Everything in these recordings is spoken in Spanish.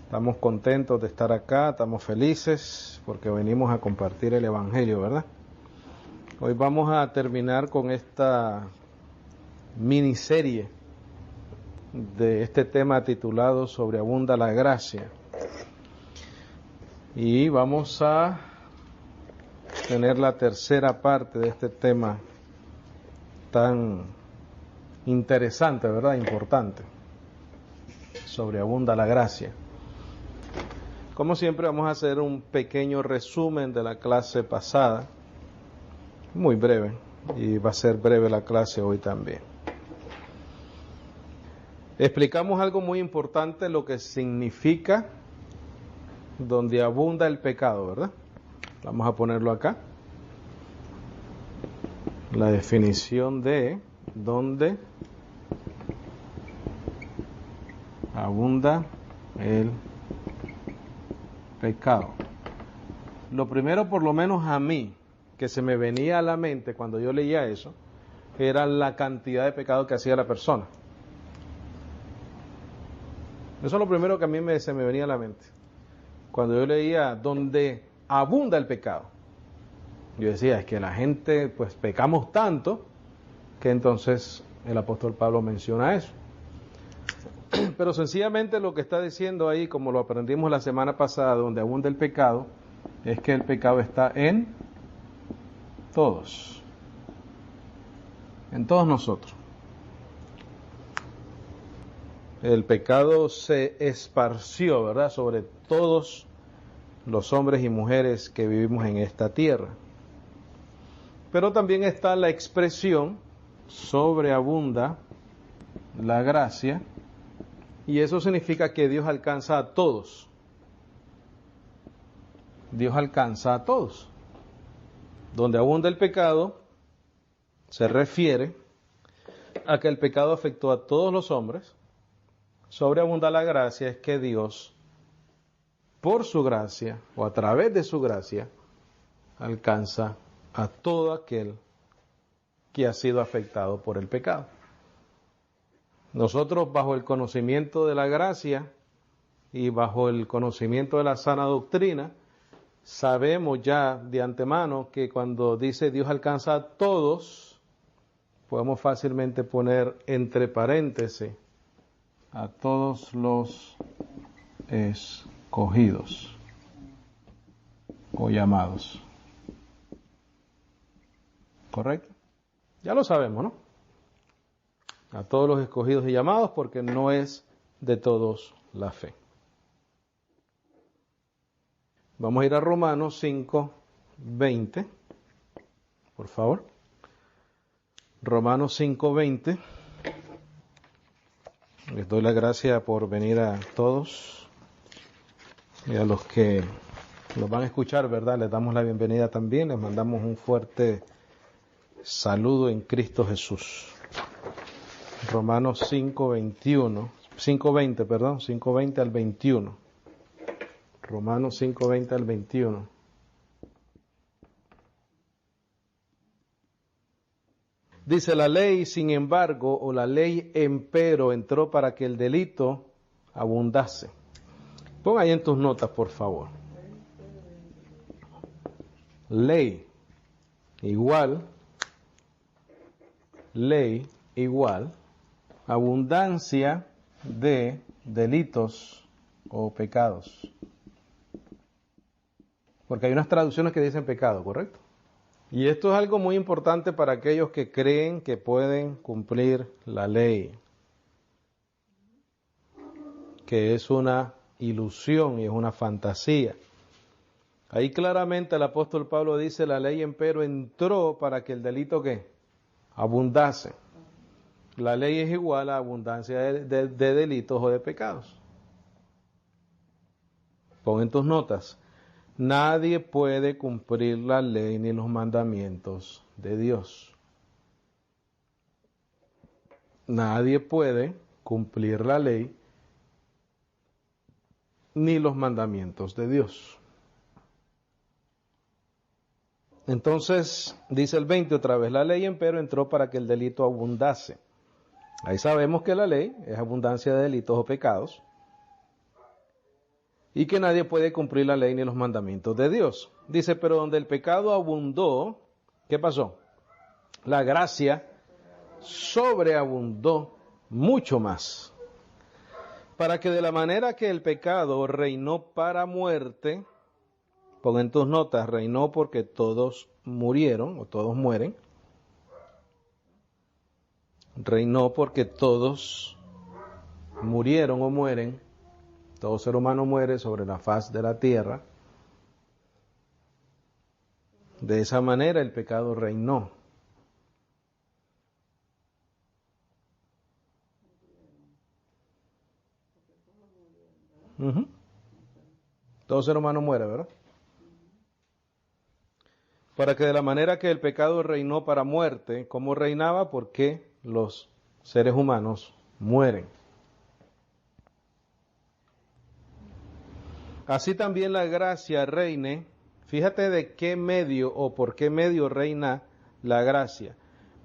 Estamos contentos de estar acá, estamos felices porque venimos a compartir el Evangelio, ¿verdad? Hoy vamos a terminar con esta miniserie de este tema titulado Sobreabunda la gracia. Y vamos a tener la tercera parte de este tema tan interesante, ¿verdad? Importante. Sobreabunda la gracia. Como siempre vamos a hacer un pequeño resumen de la clase pasada, muy breve, y va a ser breve la clase hoy también. Explicamos algo muy importante, lo que significa donde abunda el pecado, ¿verdad? Vamos a ponerlo acá. La definición de donde abunda el pecado. Lo primero, por lo menos a mí, que se me venía a la mente cuando yo leía eso, era la cantidad de pecado que hacía la persona. Eso es lo primero que a mí se me venía a la mente. Cuando yo leía donde abunda el pecado, yo decía, es que la gente, pues pecamos tanto, que entonces el apóstol Pablo menciona eso. Pero sencillamente lo que está diciendo ahí, como lo aprendimos la semana pasada, donde abunda el pecado, es que el pecado está en todos nosotros. El pecado se esparció, ¿verdad?, sobre todos los hombres y mujeres que vivimos en esta tierra. Pero también está la expresión sobreabunda la gracia, y eso significa que Dios alcanza a todos. Dios alcanza a todos. Donde abunda el pecado, se refiere a que el pecado afectó a todos los hombres. Sobreabunda la gracia es que Dios, por su gracia, o a través de su gracia, alcanza a todo aquel que ha sido afectado por el pecado. Nosotros, bajo el conocimiento de la gracia y bajo el conocimiento de la sana doctrina, sabemos ya de antemano que cuando dice Dios alcanza a todos, podemos fácilmente poner entre paréntesis a todos los escogidos o llamados. ¿Correcto? Ya lo sabemos, ¿no? A todos los escogidos y llamados, porque no es de todos la fe. Vamos a ir a Romanos 5:20, por favor. Romanos 5:20. Les doy la gracia por venir a todos y a los que nos van a escuchar, ¿verdad? Les damos la bienvenida también, les mandamos un fuerte saludo en Cristo Jesús. Romanos 5:20 al 21. Romanos 5:20 al 21. Dice, la ley, sin embargo, o la ley empero, entró para que el delito abundase. Pon ahí en tus notas, por favor. Ley igual, abundancia de delitos o pecados. Porque hay unas traducciones que dicen pecado, ¿correcto? Y esto es algo muy importante para aquellos que creen que pueden cumplir la ley, que es una ilusión y es una fantasía. Ahí claramente el apóstol Pablo dice, la ley empero entró para que el delito ¿qué? Abundase. La ley es igual a abundancia de delitos o de pecados. Pon en tus notas. Nadie puede cumplir la ley ni los mandamientos de Dios. Nadie puede cumplir la ley ni los mandamientos de Dios. Entonces, dice el 20 otra vez, la ley empero entró para que el delito abundase. Ahí sabemos que la ley es abundancia de delitos o pecados. y que nadie puede cumplir la ley ni los mandamientos de Dios. Dice, pero donde el pecado abundó, ¿qué pasó? La gracia sobreabundó mucho más, para que de la manera que el pecado reinó para muerte, pon en tus notas, reinó porque todos murieron o todos mueren, reinó porque todos murieron o mueren, todo ser humano muere sobre la faz de la tierra. De esa manera el pecado reinó. Todo ser humano muere, ¿verdad? Para que de la manera que el pecado reinó para muerte, ¿cómo reinaba? Porque los seres humanos mueren. Así también la gracia reine. Fíjate de qué medio o por qué medio reina la gracia.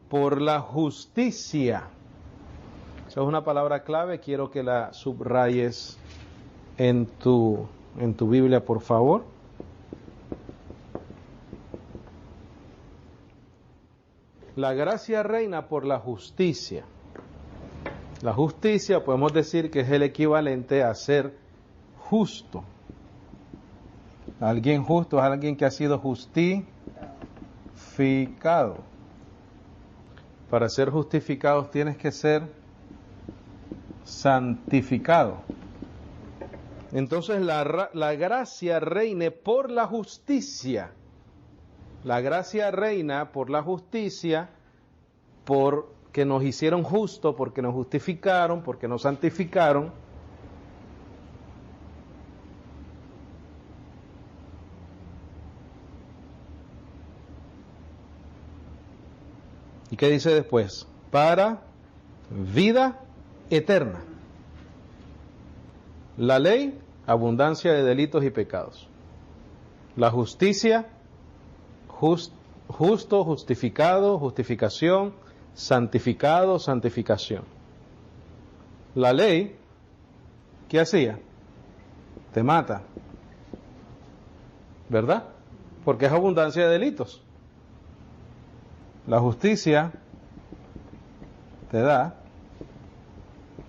Por la justicia. Esa es una palabra clave, quiero que la subrayes en tu Biblia, por favor. La gracia reina por la justicia. La justicia podemos decir que es el equivalente a ser justo. Alguien justo es alguien que ha sido justificado. Para ser justificados tienes que ser santificado. Entonces la gracia reine por la justicia. La gracia reina por la justicia, porque nos hicieron justos, porque nos justificaron, porque nos santificaron. ¿Y qué dice después? Para vida eterna. La ley, abundancia de delitos y pecados. La justicia, justo, justificado, justificación, santificado, santificación. La ley, ¿qué hacía? Te mata, ¿verdad? Porque es abundancia de delitos. La justicia te da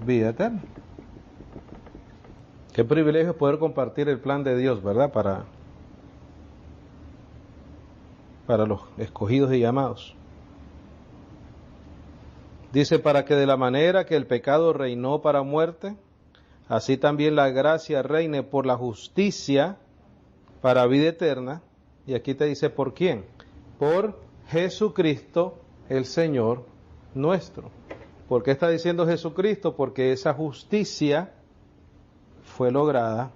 vida eterna. Qué privilegio poder compartir el plan de Dios, ¿verdad? Para los escogidos y llamados. Dice, para que de la manera que el pecado reinó para muerte, así también la gracia reine por la justicia para vida eterna. Y aquí te dice, ¿por quién? Por Jesucristo, el Señor nuestro. ¿Por qué está diciendo Jesucristo? Porque esa justicia fue lograda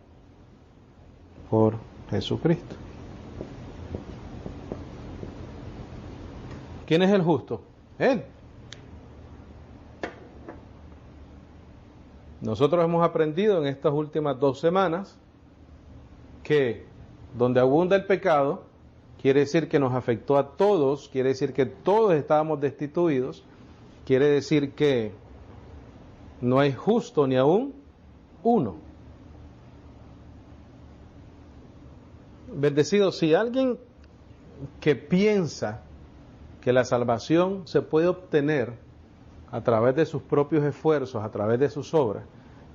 por Jesucristo. ¿Quién es el justo? Él. Nosotros hemos aprendido en estas últimas 2 semanas que donde abunda el pecado, quiere decir que nos afectó a todos, quiere decir que todos estábamos destituidos, quiere decir que no hay justo ni aún uno. Bendecido, si alguien que piensa que la salvación se puede obtener a través de sus propios esfuerzos, a través de sus obras,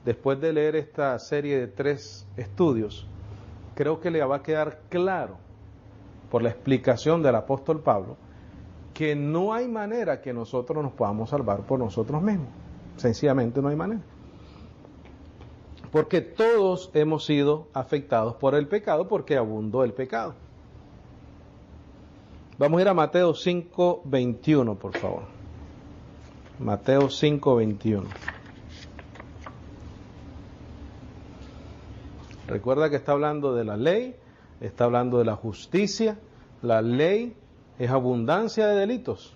después de leer esta serie de 3 estudios, creo que le va a quedar claro, por la explicación del apóstol Pablo, que no hay manera que nosotros nos podamos salvar por nosotros mismos. Sencillamente no hay manera. Porque todos hemos sido afectados por el pecado, porque abundó el pecado. Vamos a ir a Mateo 5:21, por favor. Mateo 5:21. Recuerda que está hablando de la ley, está hablando de la justicia. La ley es abundancia de delitos.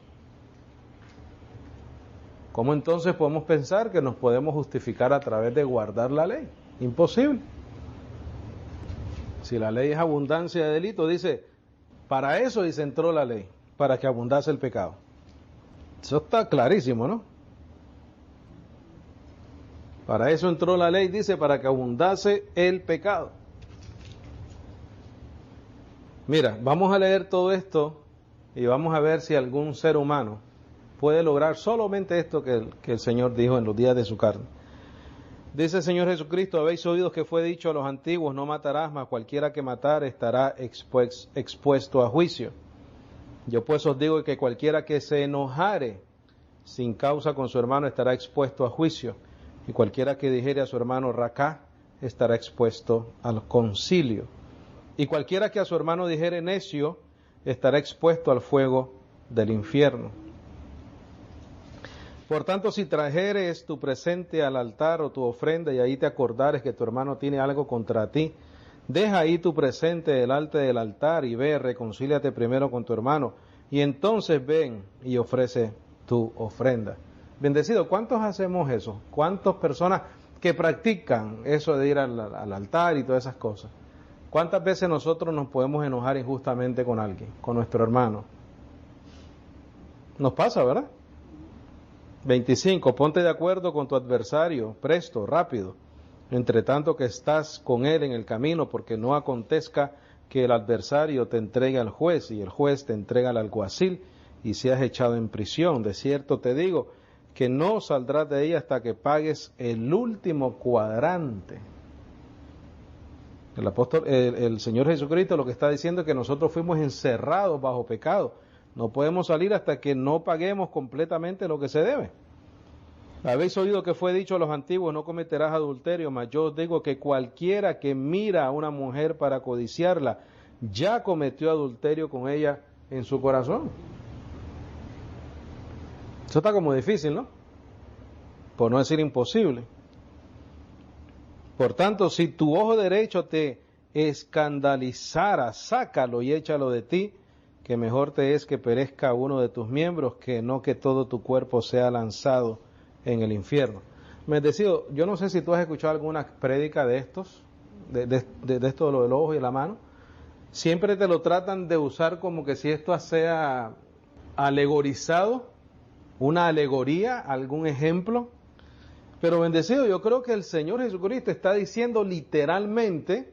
¿Cómo entonces podemos pensar que nos podemos justificar a través de guardar la ley? Imposible. Si la ley es abundancia de delitos, dice, para eso dice entró la ley, para que abundase el pecado. Eso está clarísimo, ¿no? Para eso entró la ley, dice, para que abundase el pecado. Mira, vamos a leer todo esto y vamos a ver si algún ser humano puede lograr solamente esto que el Señor dijo en los días de su carne. Dice el Señor Jesucristo: habéis oído que fue dicho a los antiguos, no matarás, mas cualquiera que matare estará expuesto a juicio. Yo pues os digo que cualquiera que se enojare sin causa con su hermano estará expuesto a juicio, y cualquiera que dijere a su hermano racá estará expuesto al concilio, y cualquiera que a su hermano dijere necio estará expuesto al fuego del infierno. Por tanto, si trajeres tu presente al altar o tu ofrenda y ahí te acordares que tu hermano tiene algo contra ti, deja ahí tu presente delante del altar y ve, reconcíliate primero con tu hermano, y entonces ven y ofrece tu ofrenda. Bendecido, ¿cuántos hacemos eso? ¿Cuántas personas que practican eso de ir al altar y todas esas cosas? ¿Cuántas veces nosotros nos podemos enojar injustamente con alguien, con nuestro hermano? Nos pasa, ¿verdad? 25. Ponte de acuerdo con tu adversario, presto, rápido, entre tanto que estás con él en el camino, porque no acontezca que el adversario te entregue al juez y el juez te entrega al alguacil y seas echado en prisión. De cierto te digo que no saldrás de ella hasta que pagues el último cuadrante. El Señor Jesucristo lo que está diciendo es que nosotros fuimos encerrados bajo pecado. No podemos salir hasta que no paguemos completamente lo que se debe. Habéis oído que fue dicho a los antiguos, no cometerás adulterio, mas yo os digo que cualquiera que mira a una mujer para codiciarla, ya cometió adulterio con ella en su corazón. Eso está como difícil, ¿no? Por no decir imposible. Por tanto, si tu ojo derecho te escandalizara, sácalo y échalo de ti, que mejor te es que perezca uno de tus miembros, que no que todo tu cuerpo sea lanzado en el infierno. Bendecido, yo no sé si tú has escuchado alguna prédica de estos, de esto de lo del ojo y la mano. Siempre te lo tratan de usar como que si esto sea alegorizado, una alegoría, algún ejemplo. Pero bendecido, yo creo que el Señor Jesucristo está diciendo literalmente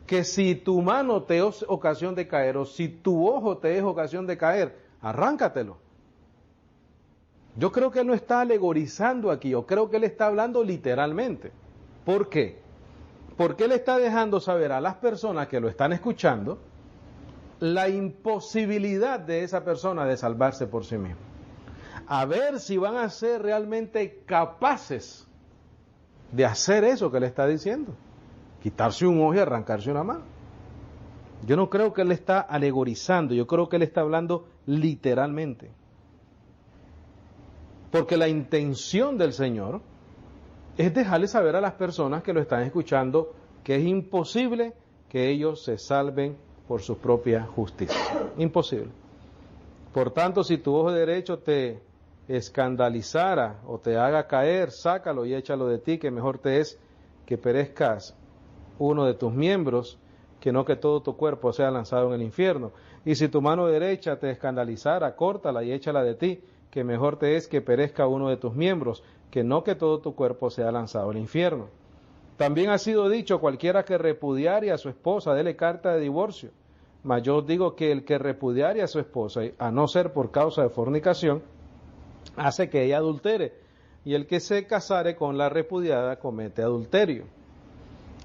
que si tu mano te es ocasión de caer o si tu ojo te es ocasión de caer, arráncatelo. Yo creo que Él no está alegorizando aquí, yo creo que Él está hablando literalmente. ¿Por qué? Porque Él está dejando saber a las personas que lo están escuchando la imposibilidad de esa persona de salvarse por sí misma. A ver si van a ser realmente capaces de hacer eso que Él está diciendo. Quitarse un ojo y arrancarse una mano. Yo no creo que Él está alegorizando, yo creo que Él está hablando literalmente. Porque la intención del Señor es dejarle saber a las personas que lo están escuchando que es imposible que ellos se salven por su propia justicia. Imposible. Por tanto, si tu ojo derecho te escandalizara o te haga caer, sácalo y échalo de ti, que mejor te es que perezcas uno de tus miembros, que no que todo tu cuerpo sea lanzado en el infierno. Y si tu mano derecha te escandalizara, córtala y échala de ti, que mejor te es que perezca uno de tus miembros, que no que todo tu cuerpo sea lanzado al infierno. También ha sido dicho, cualquiera que repudiare a su esposa, dele carta de divorcio. Mas yo os digo que el que repudiare a su esposa, a no ser por causa de fornicación, hace que ella adultere, y el que se casare con la repudiada comete adulterio.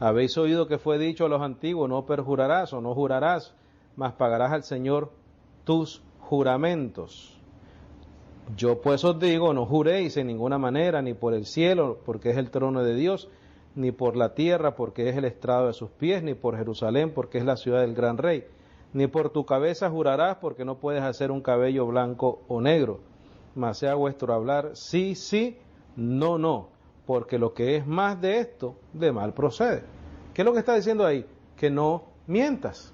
Habéis oído que fue dicho a los antiguos, no perjurarás o no jurarás, mas pagarás al Señor tus juramentos. Yo pues os digo, no juréis en ninguna manera, ni por el cielo, porque es el trono de Dios, ni por la tierra, porque es el estrado de sus pies, ni por Jerusalén, porque es la ciudad del gran rey, ni por tu cabeza jurarás, porque no puedes hacer un cabello blanco o negro, mas sea vuestro hablar sí, sí, no, no, porque lo que es más de esto, de mal procede. ¿Qué es lo que está diciendo ahí? Que no mientas.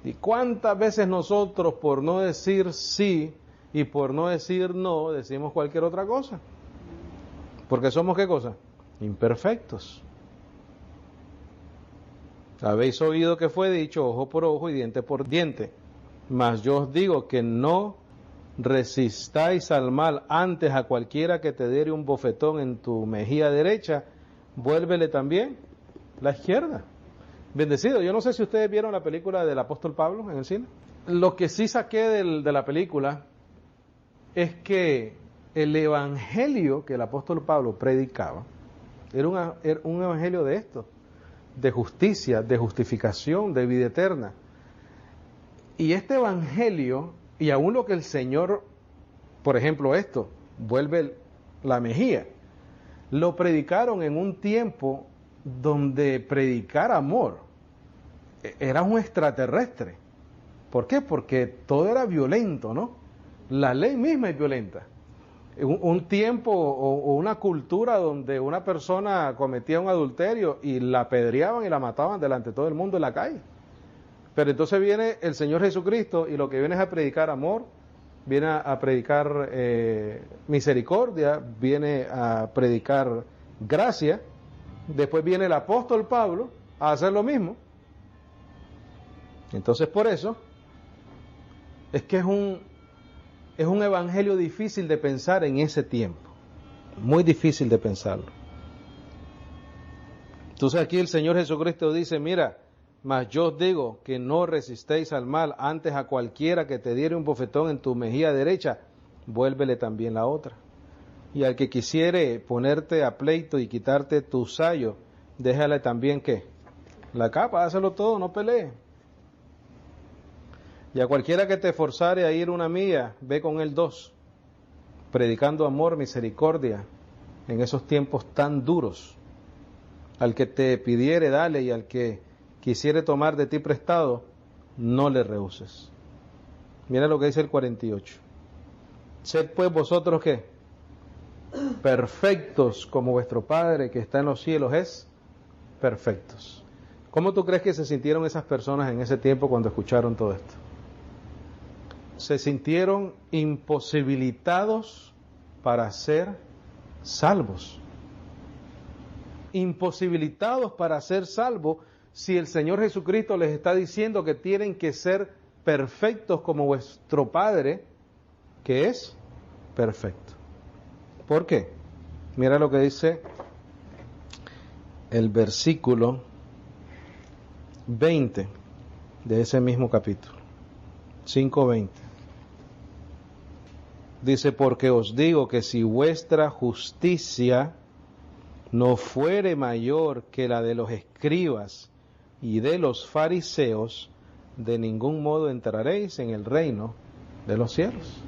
¿Y cuántas veces nosotros, por no decir sí y por no decir no, decimos cualquier otra cosa? Porque somos, ¿qué cosa? Imperfectos. Habéis oído que fue dicho ojo por ojo y diente por diente, mas yo os digo que no resistáis al mal, antes a cualquiera que te diere un bofetón en tu mejilla derecha, vuélvele también la izquierda. Bendecido. Yo no sé si ustedes vieron la película del apóstol Pablo en el cine. Lo que sí saqué de la película es que el evangelio que el apóstol Pablo predicaba era un evangelio de esto, de justicia, de justificación, de vida eterna. Y este evangelio, y aún lo que el Señor, por ejemplo esto, vuelve la mejilla, lo predicaron en un tiempo donde predicar amor era un extraterrestre. ¿Por qué? Porque todo era violento, ¿no? La ley misma es violenta. Un tiempo o una cultura donde una persona cometía un adulterio y la apedreaban y la mataban delante de todo el mundo en la calle. Pero entonces viene el Señor Jesucristo y lo que viene es a predicar amor, viene a predicar misericordia, viene a predicar gracia. Después viene el apóstol Pablo a hacer lo mismo. Entonces por eso es que es un evangelio difícil de pensar en ese tiempo, muy difícil de pensarlo. Entonces aquí el Señor Jesucristo dice, mira, mas yo os digo que no resistéis al mal, antes a cualquiera que te diere un bofetón en tu mejilla derecha, vuélvele también la otra. Y al que quisiere ponerte a pleito y quitarte tu sayo, déjale también, ¿qué? La capa, hácelo todo, no pelee. Y a cualquiera que te forzare a ir una milla, ve con él 2, predicando amor, misericordia, en esos tiempos tan duros. Al que te pidiere, dale, y al que quisiere tomar de ti prestado, no le rehuses. Mira lo que dice el 48. Sed pues vosotros, ¿qué? Perfectos, como vuestro Padre que está en los cielos es perfectos. ¿Cómo tú crees que se sintieron esas personas en ese tiempo cuando escucharon todo esto? Se sintieron imposibilitados para ser salvos. Imposibilitados para ser salvos si el Señor Jesucristo les está diciendo que tienen que ser perfectos como vuestro Padre, que es perfecto. ¿Por qué? Mira lo que dice el versículo 20 de ese mismo capítulo, 5:20. Dice, porque os digo que si vuestra justicia no fuere mayor que la de los escribas y de los fariseos, de ningún modo entraréis en el reino de los cielos.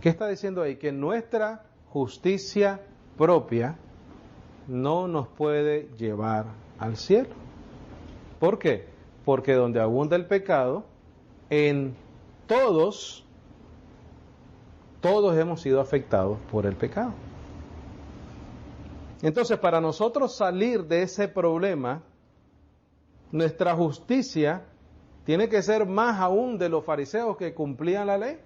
¿Qué está diciendo ahí? Que nuestra justicia propia no nos puede llevar al cielo. ¿Por qué? Porque donde abunda el pecado, en todos hemos sido afectados por el pecado. Entonces, para nosotros salir de ese problema, nuestra justicia tiene que ser más aún de los fariseos que cumplían la ley,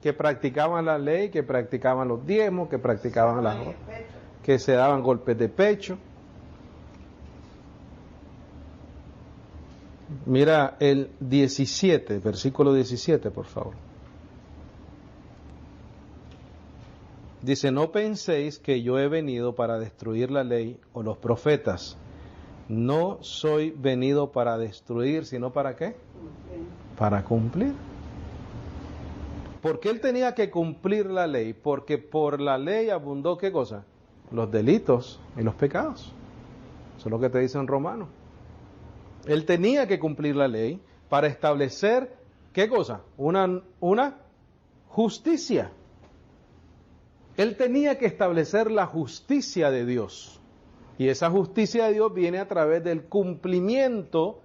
que practicaban la ley, que practicaban los diezmos, que practicaban las obras, que se daban golpes de pecho. Mira el 17, versículo 17, por favor. Dice, no penséis que yo he venido para destruir la ley o los profetas. No soy venido para destruir, sino ¿para qué? Para cumplir. ¿Por qué él tenía que cumplir la ley? Porque por la ley abundó, ¿qué cosa? Los delitos y los pecados. Eso es lo que te dice en Romanos. Él tenía que cumplir la ley para establecer, ¿qué cosa? Una justicia. Él tenía que establecer la justicia de Dios. Y esa justicia de Dios viene a través del cumplimiento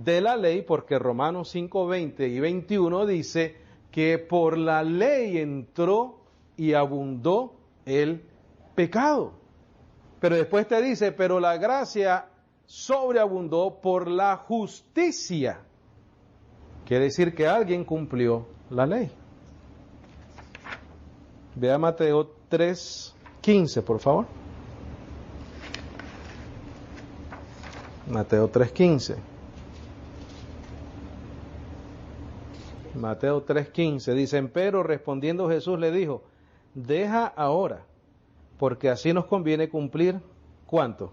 de la ley, porque Romanos 5, 20 y 21 dice que por la ley entró y abundó el pecado. Pero después te dice, pero la gracia sobreabundó por la justicia. Quiere decir que alguien cumplió la ley. Vea Mateo 3:15, por favor. Mateo 3:15. Mateo 3:15 dicen, pero respondiendo Jesús le dijo, deja ahora, porque así nos conviene cumplir, ¿cuánto?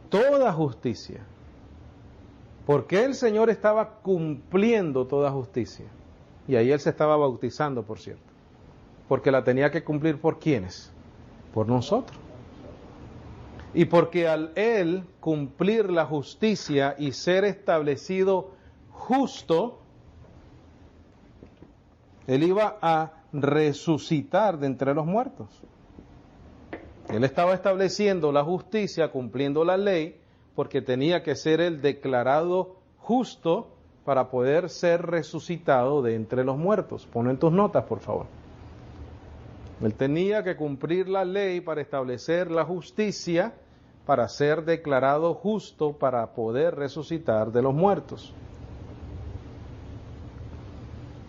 toda justicia. ¿Por qué el Señor estaba cumpliendo toda justicia? Y ahí Él se estaba bautizando, por cierto. Porque la tenía que cumplir ¿por quiénes? Por nosotros. Y porque al Él cumplir la justicia y ser establecido justo, Él iba a resucitar de entre los muertos. Él estaba estableciendo la justicia, cumpliendo la ley, porque tenía que ser Él declarado justo para poder ser resucitado de entre los muertos. Pon en tus notas, por favor. Él tenía que cumplir la ley para establecer la justicia, para ser declarado justo, para poder resucitar de los muertos.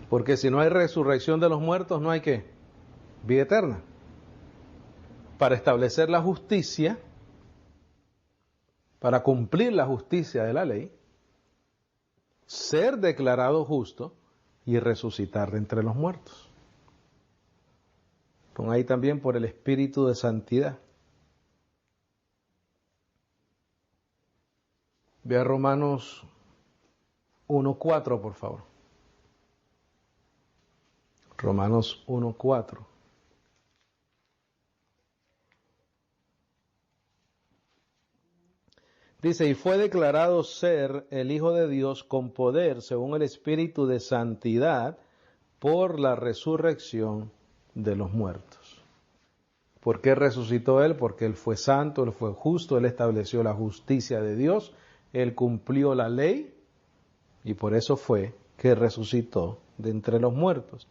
Porque si no hay resurrección de los muertos, no hay ¿qué? Vida eterna. Para establecer la justicia, para cumplir la justicia de la ley, ser declarado justo y resucitar de entre los muertos. Pon ahí también por el Espíritu de Santidad. Ve a Romanos 1:4, por favor. Romanos 1:4. Dice, y fue declarado ser el Hijo de Dios con poder, según el Espíritu de Santidad, por la resurrección de los muertos. ¿Por qué resucitó Él? Porque Él fue santo, Él fue justo, Él estableció la justicia de Dios, Él cumplió la ley, y por eso fue que resucitó de entre los muertos.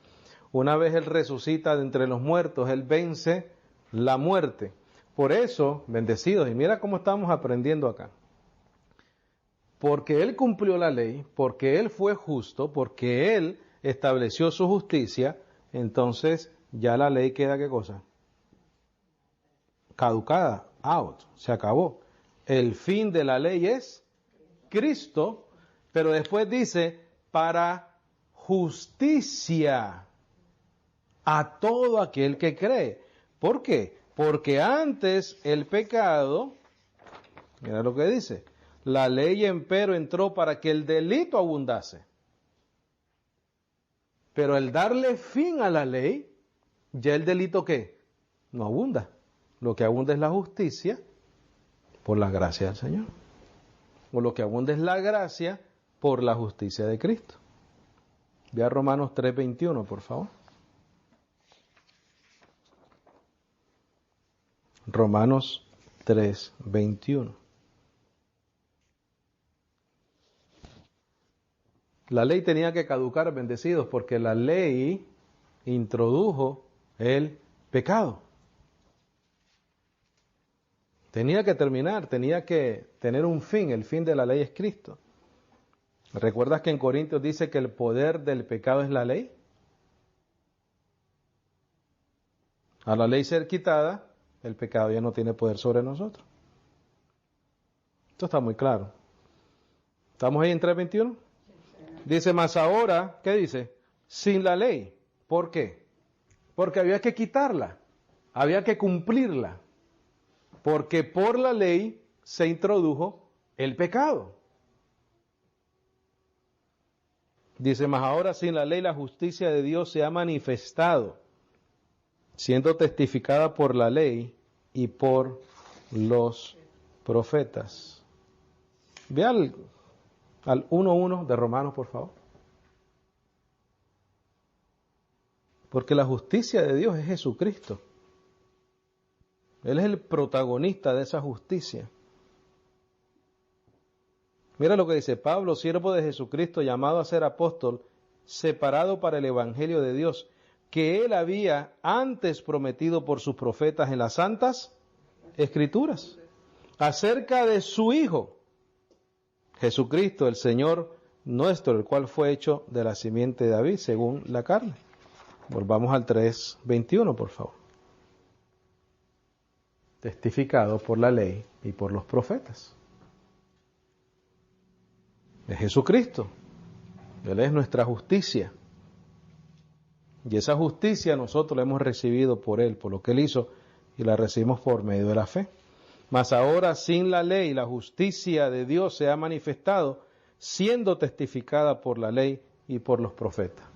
Una vez Él resucita de entre los muertos, Él vence la muerte. Por eso, bendecidos, y mira cómo estamos aprendiendo acá. Porque Él cumplió la ley, porque Él fue justo, porque Él estableció su justicia, entonces ya la ley queda ¿qué cosa? Caducada, out, se acabó. El fin de la ley es Cristo, pero después dice, para justicia a todo aquel que cree. ¿Por qué? Porque antes el pecado, mira lo que dice, la ley empero entró para que el delito abundase. Pero al darle fin a la ley, ya el delito ¿qué? No abunda. Lo que abunda es la justicia por la gracia del Señor. O lo que abunda es la gracia por la justicia de Cristo. Ve a Romanos 3:21, por favor. Romanos 3:21. La ley tenía que caducar, bendecidos, porque la ley introdujo el pecado. Tenía que terminar, tenía que tener un fin. El fin de la ley es Cristo. ¿Recuerdas que en Corintios dice que el poder del pecado es la ley? A la ley ser quitada, el pecado ya no tiene poder sobre nosotros. Esto está muy claro. ¿Estamos ahí en 3:21? Dice, más ahora, ¿qué dice? Sin la ley. ¿Por qué? Porque había que quitarla, había que cumplirla. Porque por la ley se introdujo el pecado. Dice, más ahora sin la ley la justicia de Dios se ha manifestado, siendo testificada por la ley y por los profetas. Ve al 1:1 de Romanos, por favor. Porque la justicia de Dios es Jesucristo. Él es el protagonista de esa justicia. Mira lo que dice Pablo, siervo de Jesucristo, llamado a ser apóstol, separado para el evangelio de Dios, que él había antes prometido por sus profetas en las santas Escrituras, acerca de su Hijo, Jesucristo, el Señor nuestro, el cual fue hecho de la simiente de David, según la carne. Volvamos al 3:21, por favor. Testificado por la ley y por los profetas. Es Jesucristo. Él es nuestra justicia. Y esa justicia nosotros la hemos recibido por Él, por lo que Él hizo, y la recibimos por medio de la fe. Mas ahora sin la ley la justicia de Dios se ha manifestado, siendo testificada por la ley y por los profetas.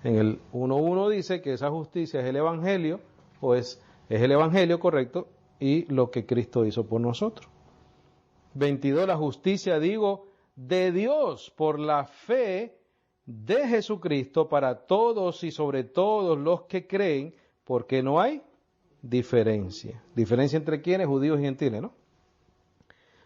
En el 1.1 dice que esa justicia es el Evangelio, o es el Evangelio correcto, y lo que Cristo hizo por nosotros. 22, la justicia, digo, de Dios por la fe de Jesucristo para todos y sobre todos los que creen, porque no hay diferencia. Diferencia entre quienes, judíos y gentiles, ¿no?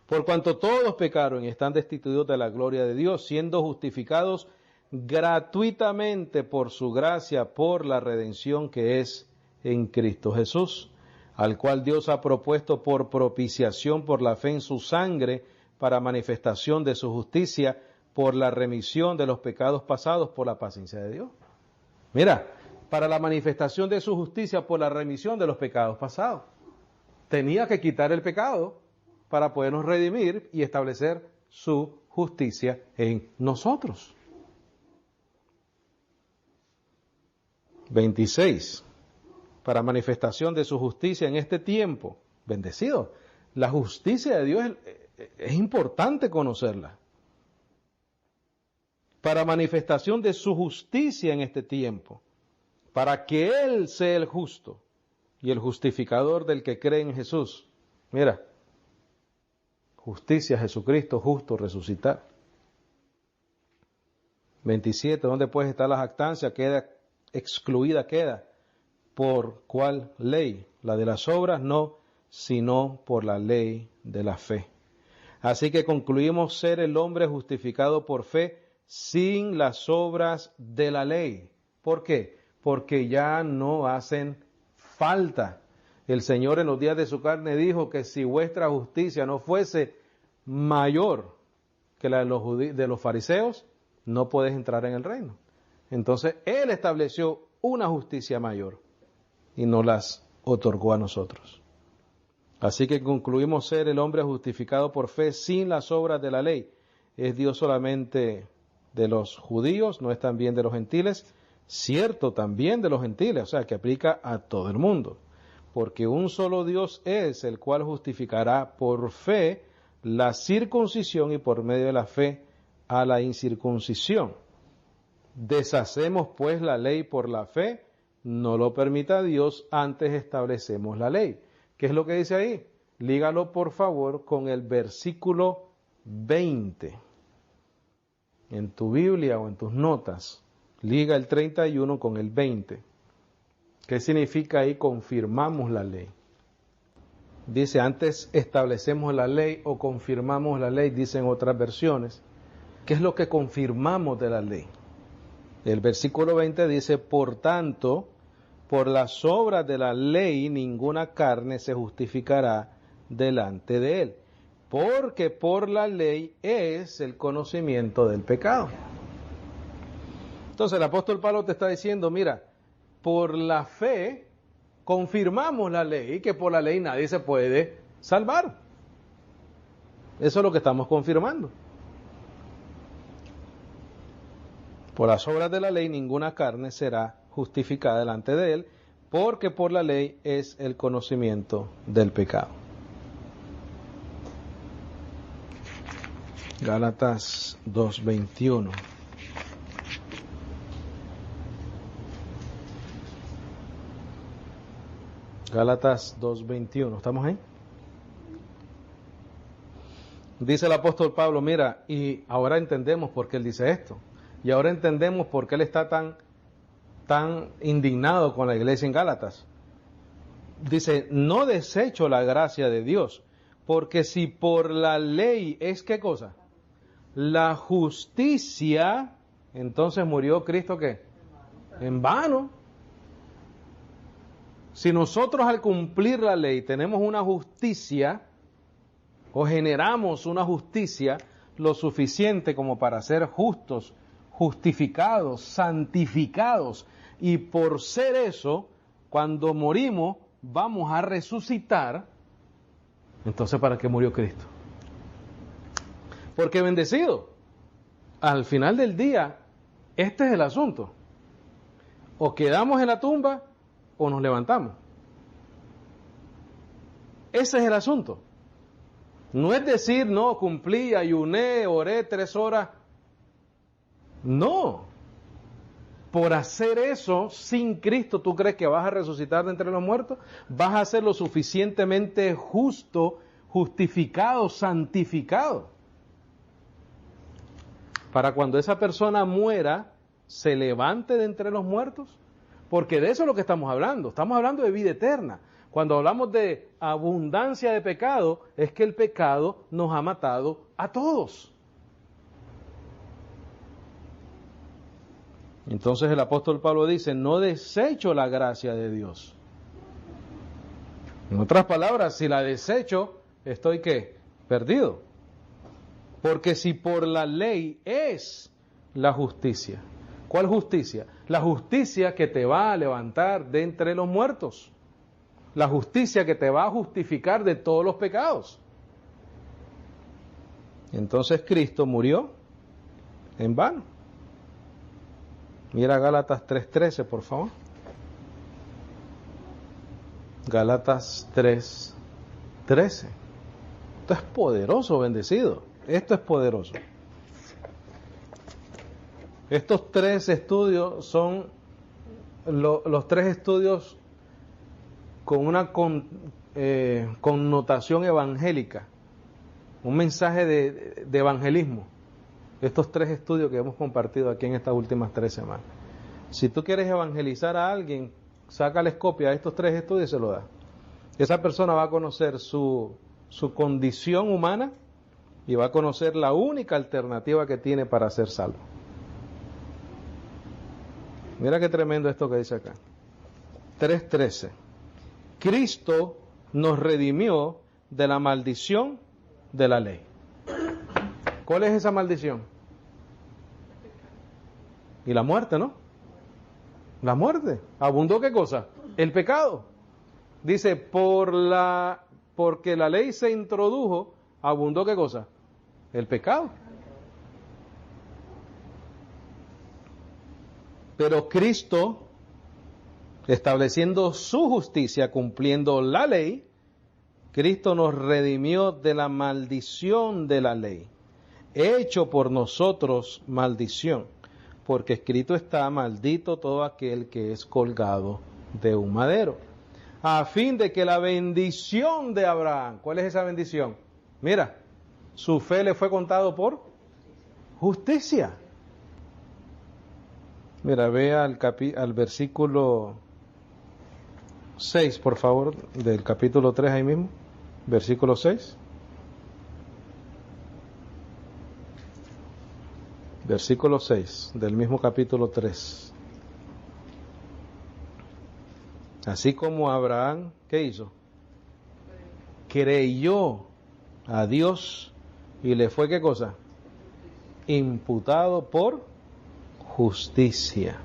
Por cuanto todos pecaron y están destituidos de la gloria de Dios, siendo justificados gratuitamente por su gracia, por la redención que es en Cristo Jesús, al cual Dios ha propuesto por propiciación por la fe en su sangre, para manifestación de su justicia, por la remisión de los pecados pasados, por la paciencia de Dios. Mira, para la manifestación de su justicia, por la remisión de los pecados pasados. Tenía que quitar el pecado para podernos redimir y establecer su justicia en nosotros. 26. Para manifestación de su justicia en este tiempo. Bendecido. La justicia de Dios es importante conocerla. Para manifestación de su justicia en este tiempo. Para que Él sea el justo y el justificador del que cree en Jesús. Mira. Justicia, Jesucristo, justo, resucitar. 27. ¿Dónde puede estar la jactancia? Excluida queda. ¿Por cuál ley? La de las obras no, sino por la ley de la fe. Así que concluimos ser el hombre justificado por fe sin las obras de la ley. ¿Por qué? Porque ya no hacen falta. El Señor en los días de su carne dijo que si vuestra justicia no fuese mayor que la de los fariseos, no puedes entrar en el reino. Entonces, Él estableció una justicia mayor y nos las otorgó a nosotros. Así que concluimos ser el hombre justificado por fe sin las obras de la ley. ¿Es Dios solamente de los judíos? ¿No es también de los gentiles? Cierto, también de los gentiles, o sea, que aplica a todo el mundo. Porque un solo Dios es el cual justificará por fe la circuncisión y por medio de la fe a la incircuncisión. Deshacemos pues la ley por la fe, no lo permita Dios, antes establecemos la ley. ¿Qué es lo que dice ahí? Lígalo por favor con el versículo 20. En tu Biblia o en tus notas, liga el 31 con el 20. ¿Qué significa ahí? Confirmamos la ley. Dice, antes establecemos la ley o confirmamos la ley, dicen otras versiones. ¿Qué es lo que confirmamos de la ley? El versículo 20 dice, por tanto, por las obras de la ley ninguna carne se justificará delante de él, porque por la ley es el conocimiento del pecado. Entonces el apóstol Pablo te está diciendo, mira, por la fe confirmamos la ley, que por la ley nadie se puede salvar. Eso es lo que estamos confirmando. Por las obras de la ley ninguna carne será justificada delante de él, porque por la ley es el conocimiento del pecado. Gálatas 2:21. Gálatas 2:21. ¿Estamos ahí? Dice el apóstol Pablo, mira, y ahora entendemos por qué él dice esto. Y ahora entendemos por qué él está tan indignado con la iglesia en Gálatas. Dice, no desecho la gracia de Dios, porque si por la ley es, ¿qué cosa? La justicia, entonces murió Cristo, ¿qué? En vano. Si nosotros al cumplir la ley tenemos una justicia, o generamos una justicia lo suficiente como para ser justos, justificados, santificados, y por ser eso, cuando morimos, vamos a resucitar, entonces ¿para qué murió Cristo? Porque bendecido, al final del día, este es el asunto. O quedamos en la tumba, o nos levantamos. Ese es el asunto. No es decir, no, cumplí, ayuné, oré 3 horas. No. Por hacer eso sin Cristo, ¿tú crees que vas a resucitar de entre los muertos? ¿Vas a ser lo suficientemente justo, justificado, santificado? Para cuando esa persona muera, se levante de entre los muertos. Porque de eso es lo que estamos hablando. Estamos hablando de vida eterna. Cuando hablamos de abundancia de pecado, es que el pecado nos ha matado a todos. Entonces el apóstol Pablo dice, no desecho la gracia de Dios. En otras palabras, si la desecho, estoy ¿qué? Perdido. Porque si por la ley es la justicia. ¿Cuál justicia? La justicia que te va a levantar de entre los muertos. La justicia que te va a justificar de todos los pecados. Entonces Cristo murió en vano. Mira Gálatas 3:13, por favor. Gálatas 3:13. Esto es poderoso, bendecido. Esto es poderoso. Estos 3 estudios son los 3 estudios con una connotación evangélica, un mensaje de evangelismo. Estos 3 estudios que hemos compartido aquí en estas últimas 3 semanas. Si tú quieres evangelizar a alguien, sácales copia de estos 3 estudios y se lo da. Esa persona va a conocer su condición humana y va a conocer la única alternativa que tiene para ser salvo. Mira qué tremendo esto que dice acá. 3:13. Cristo nos redimió de la maldición de la ley. ¿Cuál es esa maldición? Y la muerte, ¿no? La muerte. ¿Abundó qué cosa? El pecado. Dice, porque la ley se introdujo, ¿abundó qué cosa? El pecado. Pero Cristo, estableciendo su justicia, cumpliendo la ley, Cristo nos redimió de la maldición de la ley, hecho por nosotros maldición, porque escrito está, maldito todo aquel que es colgado de un madero, a fin de que la bendición de Abraham, ¿cuál es esa bendición? Mira, su fe le fue contado por justicia. Mira, ve al versículo 6, por favor, del capítulo 3 ahí mismo, versículo 6. Versículo 6 del mismo capítulo 3. Así como Abraham, ¿qué hizo? Creyó a Dios y le fue, ¿qué cosa? Imputado por justicia.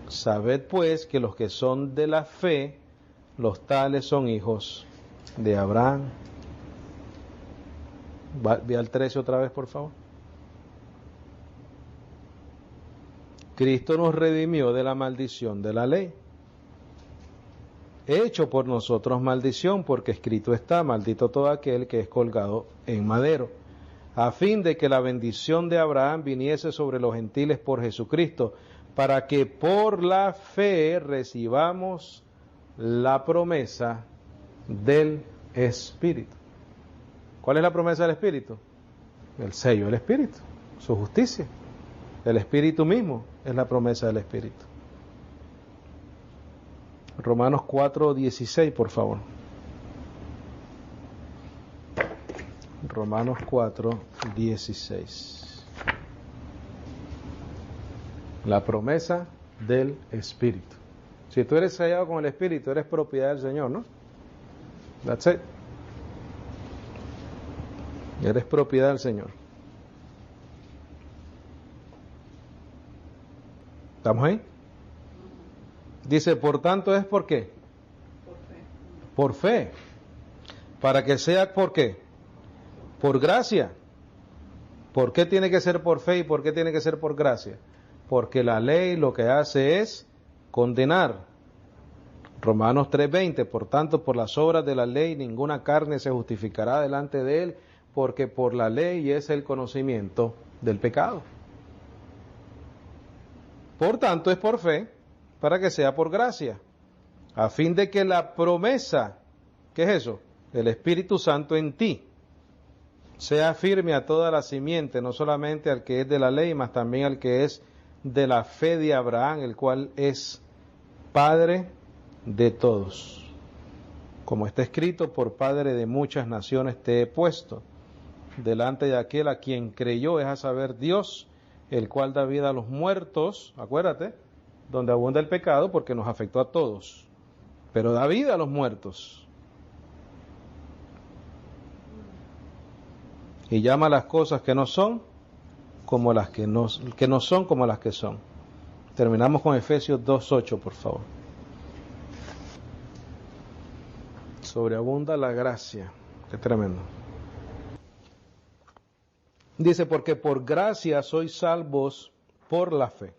Sabed pues que los que son de la fe, los tales son hijos de Abraham. Ve al 13 otra vez, por favor. Cristo nos redimió de la maldición de la ley, hecho por nosotros maldición, porque escrito está, maldito todo aquel que es colgado en madero, a fin de que la bendición de Abraham viniese sobre los gentiles por Jesucristo, para que por la fe recibamos la promesa del Espíritu. ¿Cuál es la promesa del Espíritu? El sello del Espíritu, su justicia. El Espíritu mismo es la promesa del Espíritu. Romanos 4:16, por favor. Romanos 4:16. La promesa del Espíritu. Si tú eres sellado con el Espíritu, eres propiedad del Señor, ¿no? That's it. Eres propiedad del Señor. ¿Estamos ahí? Dice, por tanto, ¿es por qué? Por fe. Para que sea, ¿por qué? Por gracia. ¿Por qué tiene que ser por fe y por qué tiene que ser por gracia? Porque la ley lo que hace es condenar, Romanos 3:20, por tanto, por las obras de la ley ninguna carne se justificará delante de él, porque por la ley es el conocimiento del pecado. Por tanto, es por fe, para que sea por gracia, a fin de que la promesa, ¿qué es eso? El Espíritu Santo en ti, sea firme a toda la simiente, no solamente al que es de la ley, mas también al que es de la fe de Abraham, el cual es Padre de todos. Como está escrito, por Padre de muchas naciones te he puesto, delante de aquel a quien creyó, es a saber, Dios, el cual da vida a los muertos, acuérdate, donde abunda el pecado, porque nos afectó a todos, pero da vida a los muertos. Y llama las cosas que no son como las que no son como las que son. Terminamos con Efesios 2:8, por favor. Sobreabunda la gracia. Qué tremendo. Dice, porque por gracia sois salvos por la fe.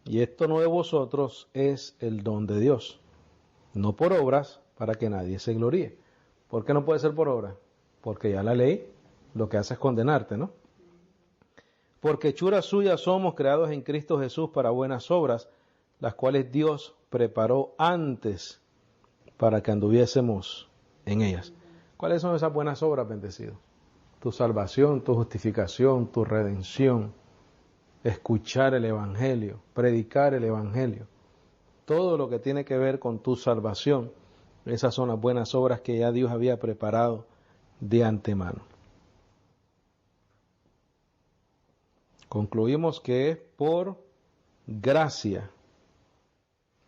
Y esto no de vosotros, es el don de Dios. No por obras, para que nadie se gloríe. ¿Por qué no puede ser por obras? Porque ya la ley lo que hace es condenarte, ¿no? Porque hechura suya somos, creados en Cristo Jesús para buenas obras, las cuales Dios preparó antes para que anduviésemos en ellas. ¿Cuáles son esas buenas obras, bendecido? Tu salvación, tu justificación, tu redención, escuchar el Evangelio, predicar el Evangelio. Todo lo que tiene que ver con tu salvación, esas son las buenas obras que ya Dios había preparado de antemano. Concluimos que es por gracia,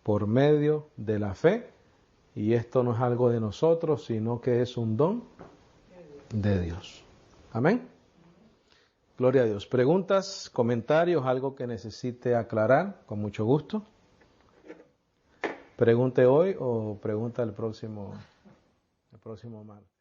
por medio de la fe, y esto no es algo de nosotros, sino que es un don de Dios. Amén. Gloria a Dios. ¿Preguntas, comentarios, algo que necesite aclarar? Con mucho gusto. Pregunte hoy o pregunta el próximo martes.